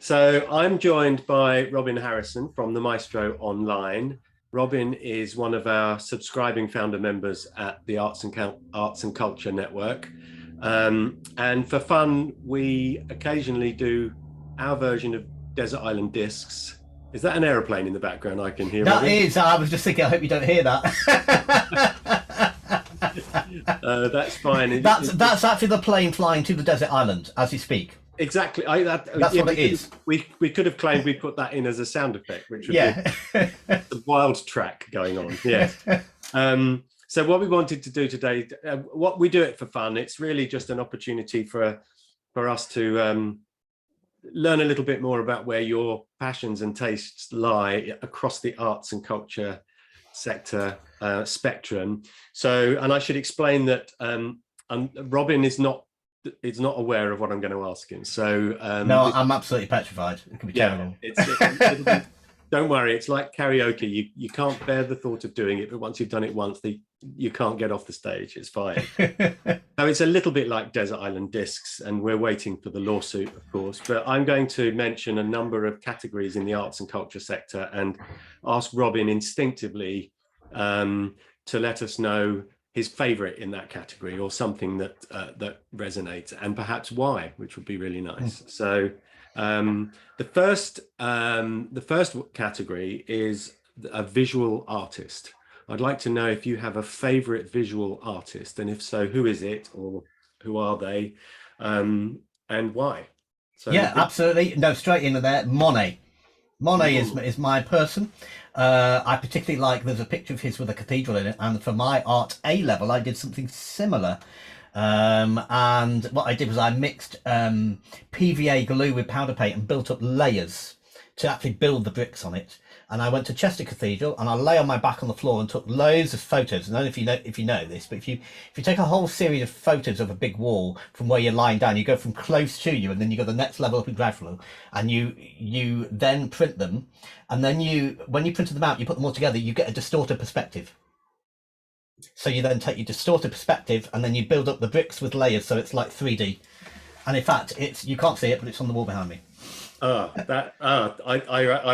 So I'm joined by Robin Harrison from the Maestro Online. Robin is one of our subscribing founder members at the Arts and Culture Network. And for fun, we occasionally do our version of Desert Island Discs. Is that an aeroplane in the background I can hear? That Robin? Is. I was just thinking, I hope you don't hear that. That's fine. That's actually the plane flying to the desert island as you speak. Exactly. That's what it is. We could have claimed we put that in as a sound effect, which would be a wild track going on. Yes. So what we wanted to do today, what we do it for fun. It's really just an opportunity for us to learn a little bit more about where your passions and tastes lie across the arts and culture sector spectrum. So, and I should explain that Robin is not aware of what I'm going to ask him. So no, I'm absolutely petrified. It could be terrible. Don't worry, it's like karaoke. You can't bear the thought of doing it, but once you've done it once, you can't get off the stage. It's fine. So it's a little bit like Desert Island Discs, and we're waiting for the lawsuit, of course. But I'm going to mention a number of categories in the arts and culture sector and ask Robin instinctively to let us know his favorite in that category, or something that resonates, and perhaps why, which would be really nice. So the first category is a visual artist. I'd like to know if you have a favorite visual artist, and if so, who is it, or who are they, and why? So yeah, absolutely. No, straight into there. Monet is my person. I particularly like, there's a picture of his with a cathedral in it, and for my art A level I did something similar, and what I did was I mixed PVA glue with powder paint and built up layers to actually build the bricks on it. And I went to Chester Cathedral and I lay on my back on the floor and took loads of photos. And I don't know if you know this, but if you take a whole series of photos of a big wall from where you're lying down, you go from close to you, and then you go the next level up in gradual, and you then print them, and then when you printed them out, you put them all together, you get a distorted perspective. So you then take your distorted perspective and then you build up the bricks with layers, so it's like 3D. And in fact, you can't see it, but it's on the wall behind me. I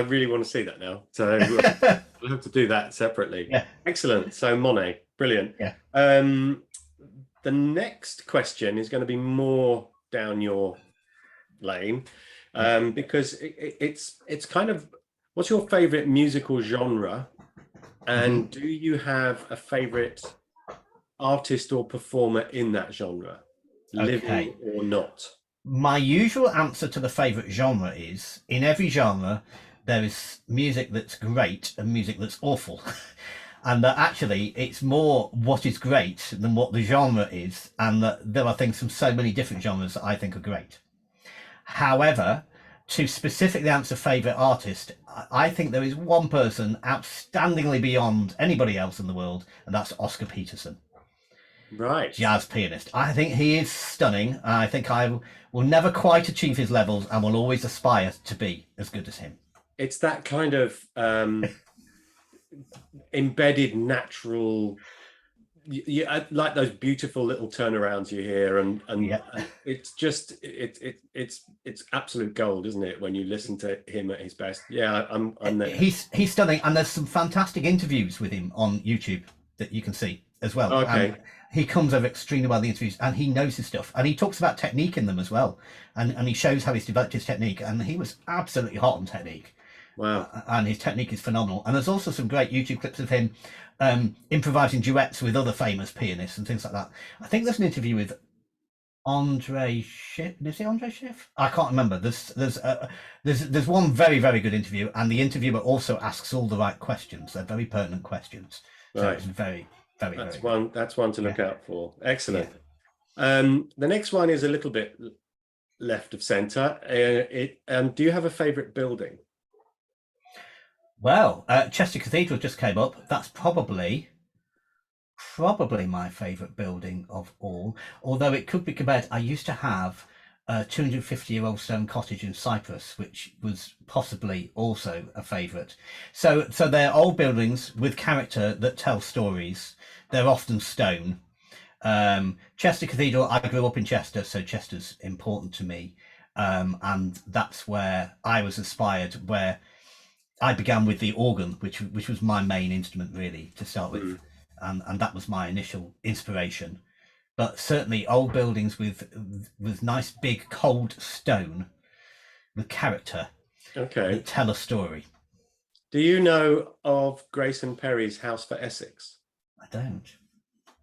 really want to see that now. So we'll have to do that separately. Yeah. Excellent. So Monet, brilliant. Yeah. The next question is going to be more down your lane, because it's kind of, what's your favorite musical genre, and do you have a favorite artist or performer in that genre, living or not? My usual answer to the favorite genre is, in every genre there is music that's great and music that's awful. And that actually it's more what is great than what the genre is, and that there are things from so many different genres that I think are great. However, to specifically answer favorite artist, I think there is one person outstandingly beyond anybody else in the world, and that's Oscar Peterson. Right. Jazz pianist. I think he is stunning. I think I will never quite achieve his levels and will always aspire to be as good as him. It's that kind of embedded natural, you like those beautiful little turnarounds you hear, and it's just it's absolute gold, isn't it, when you listen to him at his best? Yeah, I'm there. He's stunning, and there's some fantastic interviews with him on YouTube that you can see as well. Okay. And he comes over extremely well, the interviews, and he knows his stuff, and he talks about technique in them as well, and he shows how he's developed his technique, and he was absolutely hot on technique. Wow. And his technique is phenomenal. And there's also some great YouTube clips of him improvising duets with other famous pianists and things like that. I think there's an interview with Andre Schiff. Is it Andre Schiff? I can't remember. There's one very, very good interview, and the interviewer also asks all the right questions. They're very pertinent questions. So right. It's very, very, that's very one. good. That's one to look out for. Excellent. Yeah. The next one is a little bit left of center. Do you have a favorite building? Well, Chester Cathedral just came up. That's probably my favourite building of all. Although it could be compared, I used to have a 250-year-old stone cottage in Cyprus, which was possibly also a favourite. So they're old buildings with character that tell stories. They're often stone. Chester Cathedral, I grew up in Chester, so Chester's important to me. And that's where I was inspired, where I began with the organ, which was my main instrument really to start with. Mm. And that was my initial inspiration. But certainly old buildings with nice big cold stone with character Okay. that tell a story. Do you know of Grayson Perry's House for Essex? I don't.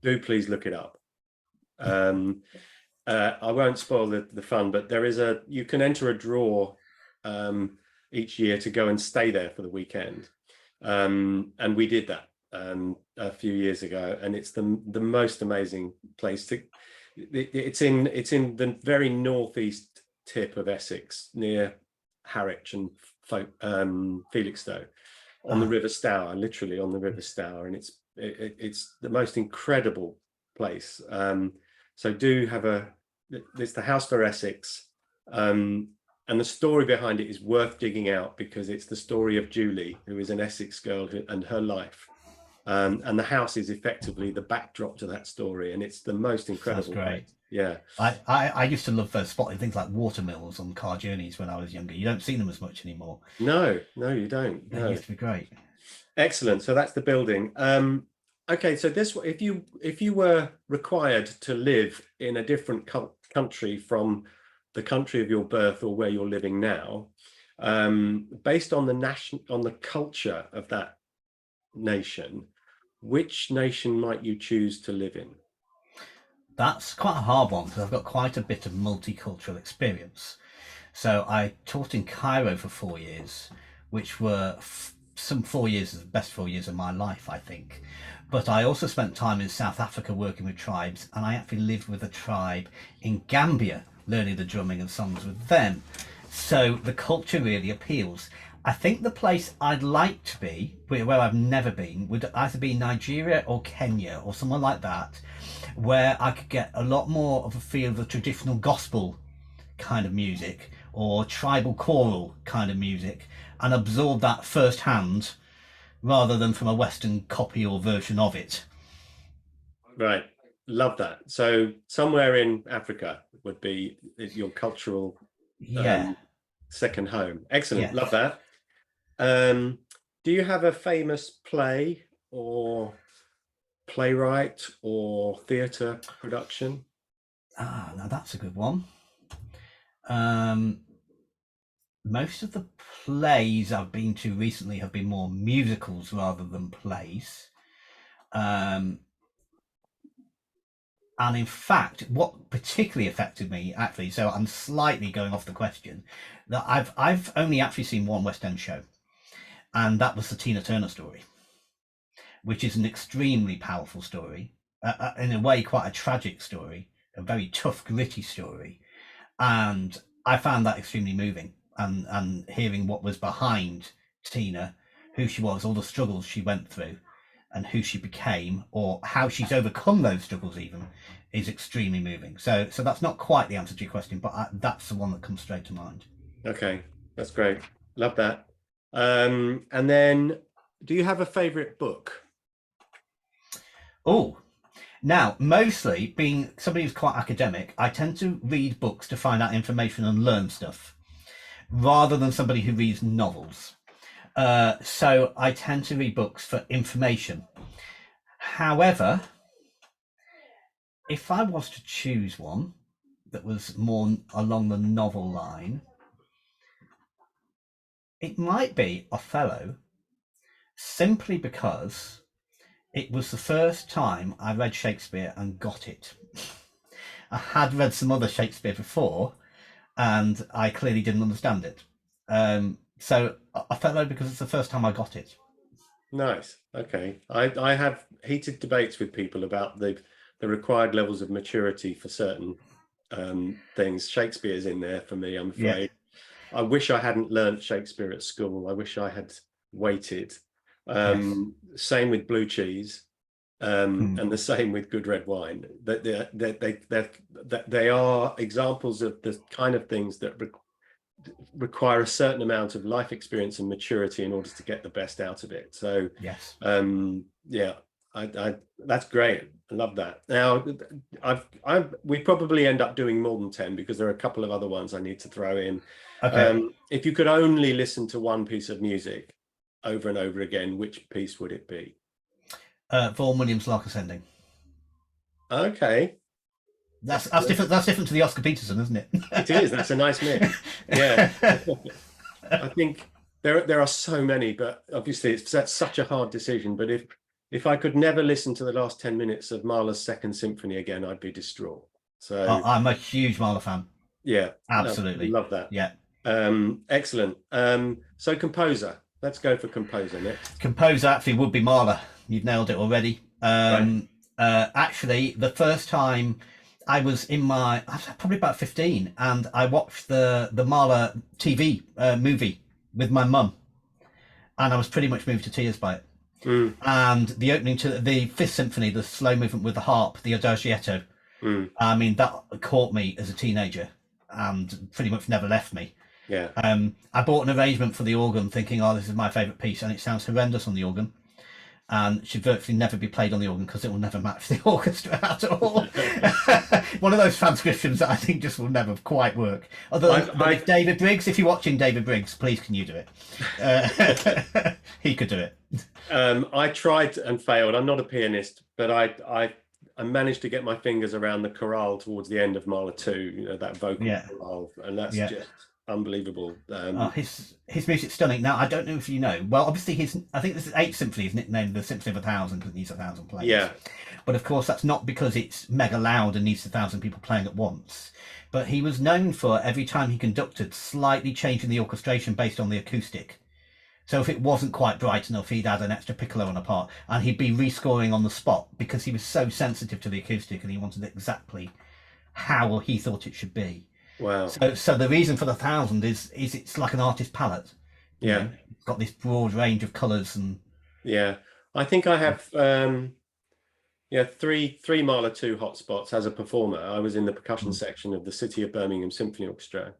Do please look it up. Um, I won't spoil the fun, but you can enter a draw each year to go and stay there for the weekend. And we did that a few years ago, and it's the most amazing place to. It's in the very northeast tip of Essex, near Harwich and Felixstowe, on the River Stour, literally on the River Stour, and it's the most incredible place. So do have it's the House for Essex, and the story behind it is worth digging out, because it's the story of Julie, who is an Essex girl and her life. And the house is effectively the backdrop to that story, and it's the most incredible Great. place. Yeah. I used to love spotting things like watermills on car journeys when I was younger. You don't see them as much anymore. No, you don't. They No. used to be great. Excellent. So that's the building. Okay, so if you were required to live in a different country from the country of your birth or where you're living now, based on the culture of that nation, which nation might you choose to live in? That's quite a hard one because I've got quite a bit of multicultural experience. So I taught in Cairo for 4 years, which were some 4 years, the best 4 years of my life, I think. But I also spent time in South Africa working with tribes, and I actually lived with a tribe in Gambia, learning the drumming and songs with them. So the culture really appeals. I think the place I'd like to be, where I've never been, would either be Nigeria or Kenya or somewhere like that, where I could get a lot more of a feel of the traditional gospel kind of music or tribal choral kind of music, and absorb that firsthand rather than from a Western copy or version of it. Right. Love that. So somewhere in Africa would be your cultural Yeah. second home. Excellent. Yes. Love that. Do you have a famous play or playwright or theatre production? Now that's a good one. Most of the plays I've been to recently have been more musicals rather than plays. And in fact, what particularly affected me, actually, so I'm slightly going off the question, that I've only actually seen one West End show, and that was the Tina Turner story, which is an extremely powerful story, in a way quite a tragic story, a very tough, gritty story, and I found that extremely moving. And hearing what was behind Tina, who she was, all the struggles she went through, and who she became, or how she's overcome those struggles even, is extremely moving. So that's not quite the answer to your question, but that's the one that comes straight to mind. Okay, that's great. Love that. And then, do you have a favorite book? Oh, now, mostly being somebody who's quite academic, I tend to read books to find out information and learn stuff, rather than somebody who reads novels. So I tend to read books for information. However, if I was to choose one that was more along the novel line, it might be Othello, simply because it was the first time I read Shakespeare and got it. I had read some other Shakespeare before, and I clearly didn't understand it. So Othello, because it's the first time I got it. Nice. Okay. I have heated debates with people about the required levels of maturity for certain things. Shakespeare's in there for me, I'm afraid. I wish I hadn't learnt Shakespeare at school. I wish I had waited. Same with blue cheese, and the same with good red wine. That they are examples of the kind of things that require a certain amount of life experience and maturity in order to get the best out of it. So Yes. yeah, That's great. I love that. Now, we probably end up doing more than 10 because there are a couple of other ones I need to throw in. Okay. If you could only listen to one piece of music over and over again, which piece would it be? Vaughan Williams' Lark Ascending. Okay. That's different. That's different to the Oscar Peterson, isn't it? It is. That's a nice mix. Yeah. I think there are so many, but obviously that's such a hard decision. But if I could never listen to the last 10 minutes of Mahler's Second Symphony again, I'd be distraught. So I'm a huge Mahler fan. yeah, Absolutely. love that. Yeah. Excellent. So composer. Let's go for composer next. Composer actually would be Mahler. You've nailed it already. Right. Actually, the first time I was probably about 15, and I watched the Mahler TV movie with my mum, and I was pretty much moved to tears by it. Mm. And the opening to the Fifth Symphony, the slow movement with the harp, the Adagietto, I mean, that caught me as a teenager and pretty much never left me. Yeah. I bought an arrangement for the organ thinking, oh, this is my favourite piece, and it sounds horrendous on the organ. And should virtually never be played on the organ because it will never match the orchestra at all. One of those transcriptions that I think just will never quite work. Although, if David Briggs, if you're watching David Briggs, please can you do it? He could do it. I tried and failed. I'm not a pianist, but I managed to get my fingers around the chorale towards the end of Mahler 2, you know, that vocal chorale, and that's just unbelievable. His music's stunning. Now, I don't know if you know. Well, obviously, I think this is Eighth Symphony is nicknamed the Symphony of 1,000 because it needs 1,000 players. Yeah. But of course, that's not because it's mega loud and needs 1,000 people playing at once. But he was known for every time he conducted slightly changing the orchestration based on the acoustic. So if it wasn't quite bright enough, he'd add an extra piccolo on a part, and he'd be rescoring on the spot because he was so sensitive to the acoustic and he wanted exactly how he thought it should be. Wow. So the reason for the 1,000 is it's like an artist palette. Yeah. know? It's got this broad range of colours and. Yeah, I think I have three Mahler 2 hotspots as a performer. I was in the percussion section of the City of Birmingham Symphony Orchestra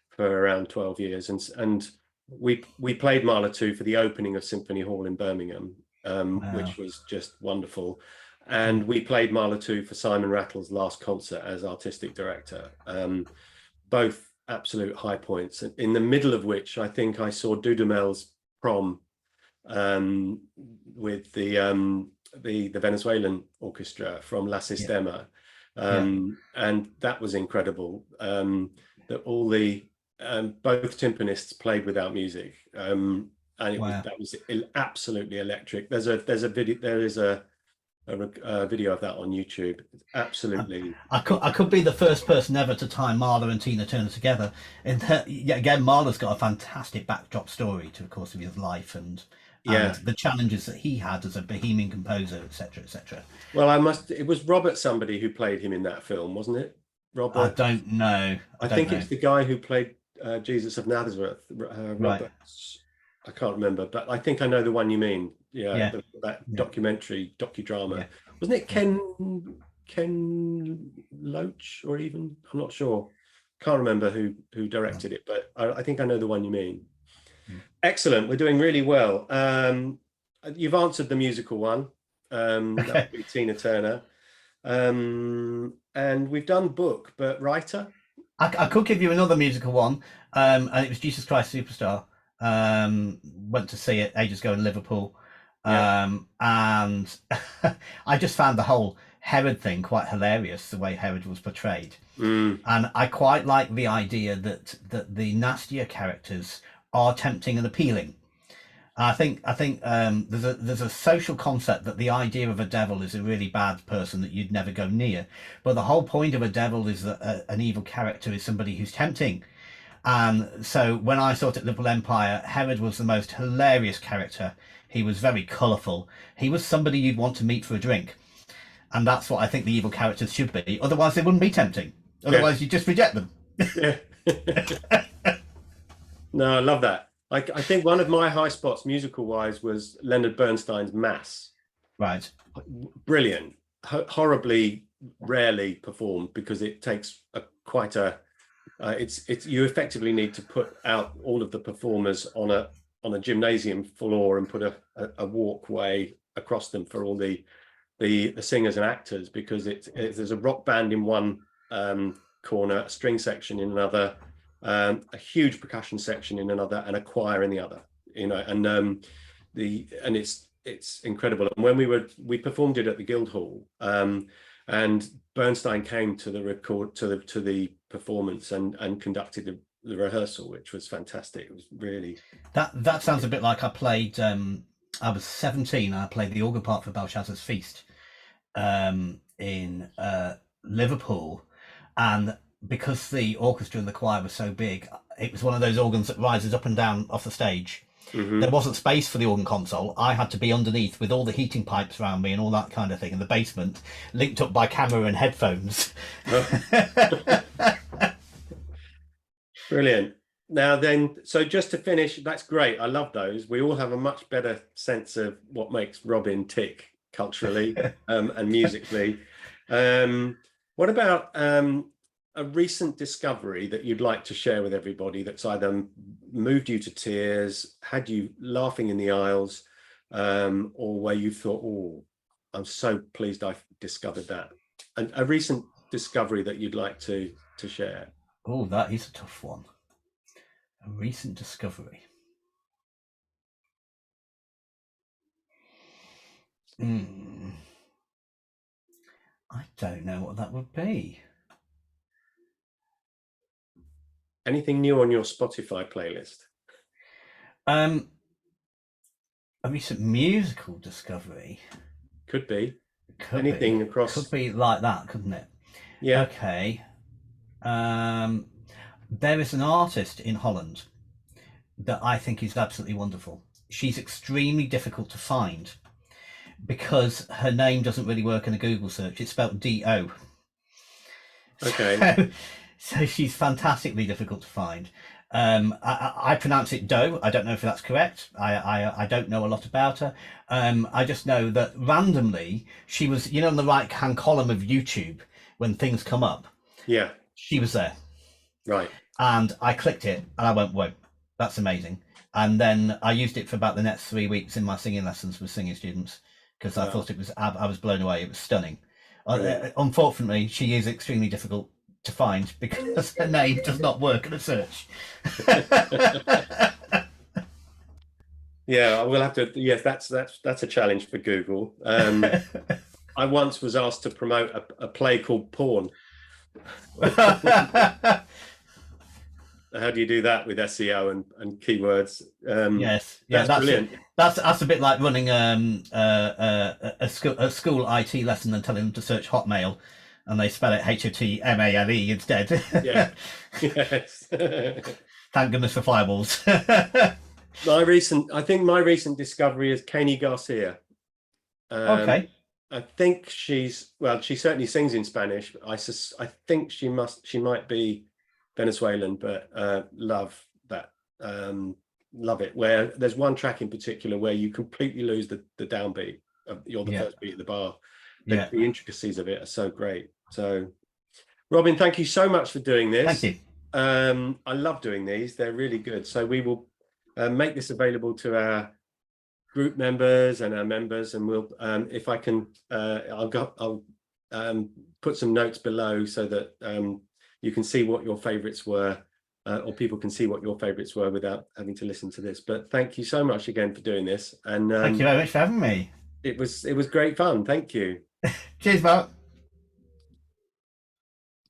for around 12 years, and we played Mahler 2 for the opening of Symphony Hall in Birmingham, which was just wonderful. And we played Mahler 2 for Simon Rattle's last concert as artistic director. Both absolute high points, in the middle of which I think I saw Dudumel's Prom with the Venezuelan orchestra from La Sistema, and that was incredible. That all the both timpanists played without music, and that was absolutely electric. There is a video of that on YouTube. Absolutely. I could be the first person ever to tie Mahler and Tina Turner together. And again, Mahler's got a fantastic backdrop story to, of course, of his life and the challenges that he had as a bohemian composer, etc., etc. Well, it was Robert somebody who played him in that film, wasn't it? Robert. I don't know. I think it's the guy who played Jesus of Nazareth. Robert. I can't remember, but I think I know the one you mean. That docudrama. Wasn't it Ken Loach, or even, I'm not sure, can't remember who directed it, but I think I know the one you mean. Excellent, we're doing really well. You've answered the musical one. That would be Tina Turner. And we've done book, but writer? I could give you another musical one, and it was Jesus Christ Superstar. Went to see it ages ago in Liverpool. And I just found the whole Herod thing quite hilarious, the way Herod was portrayed. And I quite like the idea that the nastier characters are tempting and appealing. I think there's a social concept that the idea of a devil is a really bad person that you'd never go near, but the whole point of a devil is that an evil character is somebody who's tempting. And so when I saw it at Liverpool Empire, Herod was the most hilarious character. He was very colourful. He was somebody you'd want to meet for a drink. And that's what I think the evil characters should be. Otherwise, they wouldn't be tempting. Otherwise, you just reject them. No, I love that. I think one of my high spots, musical-wise, was Leonard Bernstein's Mass. Right. Brilliant. Horribly rarely performed because it takes quite a... you effectively need to put out all of the performers on a gymnasium floor and put a walkway across them for all the singers and actors, because there's a rock band in one corner, a string section in another, a huge percussion section in another, and a choir in the other. And it's incredible. And when we performed it at the Guildhall, and Bernstein came to the performance and conducted the rehearsal, which was fantastic. It was really that sounds a bit like I played. I was 17. I played the organ part for Belshazzar's Feast in Liverpool, and because the orchestra and the choir were so big, it was one of those organs that rises up and down off the stage. Mm-hmm. There wasn't space for the organ console. I had to be underneath with all the heating pipes around me and all that kind of thing in the basement, linked up by camera and headphones. Brilliant. Now then, so just to finish, that's great. I love those. We all have a much better sense of what makes Robin tick culturally and musically. What about a recent discovery that you'd like to share with everybody that's either moved you to tears, had you laughing in the aisles, or where you thought, oh, I'm so pleased I've discovered that? And a recent discovery that you'd like to share? Oh, that is a tough one. A recent discovery. I don't know what that would be. Anything new on your Spotify playlist? A recent musical discovery. Could be. Anything across. Could be like that, couldn't it? Yeah. Okay. There is an artist in Holland that I think is absolutely wonderful. She's extremely difficult to find because her name doesn't really work in a Google search. It's spelled D-O. Okay. So she's fantastically difficult to find. I pronounce it Doe. I don't know if that's correct. I don't know a lot about her. I just know that randomly she was, on the right hand column of YouTube when things come up. Yeah. She was there. Right. And I clicked it and I went, whoa, that's amazing. And then I used it for about the next 3 weeks in my singing lessons with singing students because I thought I was blown away. It was stunning. Unfortunately, she is extremely difficult to find because her name does not work in a search. Yeah, I will have to. Yes, that's a challenge for Google. I once was asked to promote a play called Porn. How do you do that with SEO and keywords? Yes, yeah, that's brilliant. That's a bit like running a school IT lesson and telling them to search Hotmail, and they spell it HOTMALE instead. Yeah. Yes. Thank goodness for firewalls. I think my recent discovery is Kani Garcia. Okay. I think she certainly sings in Spanish. But I think she might be Venezuelan, but love that. Love it. Where there's one track in particular where you completely lose the downbeat. You're the first beat of the bar. The intricacies of it are so great. So, Robin, thank you so much for doing this. Thank you. I love doing these. They're really good. So we will make this available to our group members and our members, and we'll if I can I'll put some notes below so that you can see what your favorites were, or people can see what your favorites were without having to listen to this. But thank you so much again for doing this, and thank you very much for having me. It was great fun. Thank you. Cheers, Mark.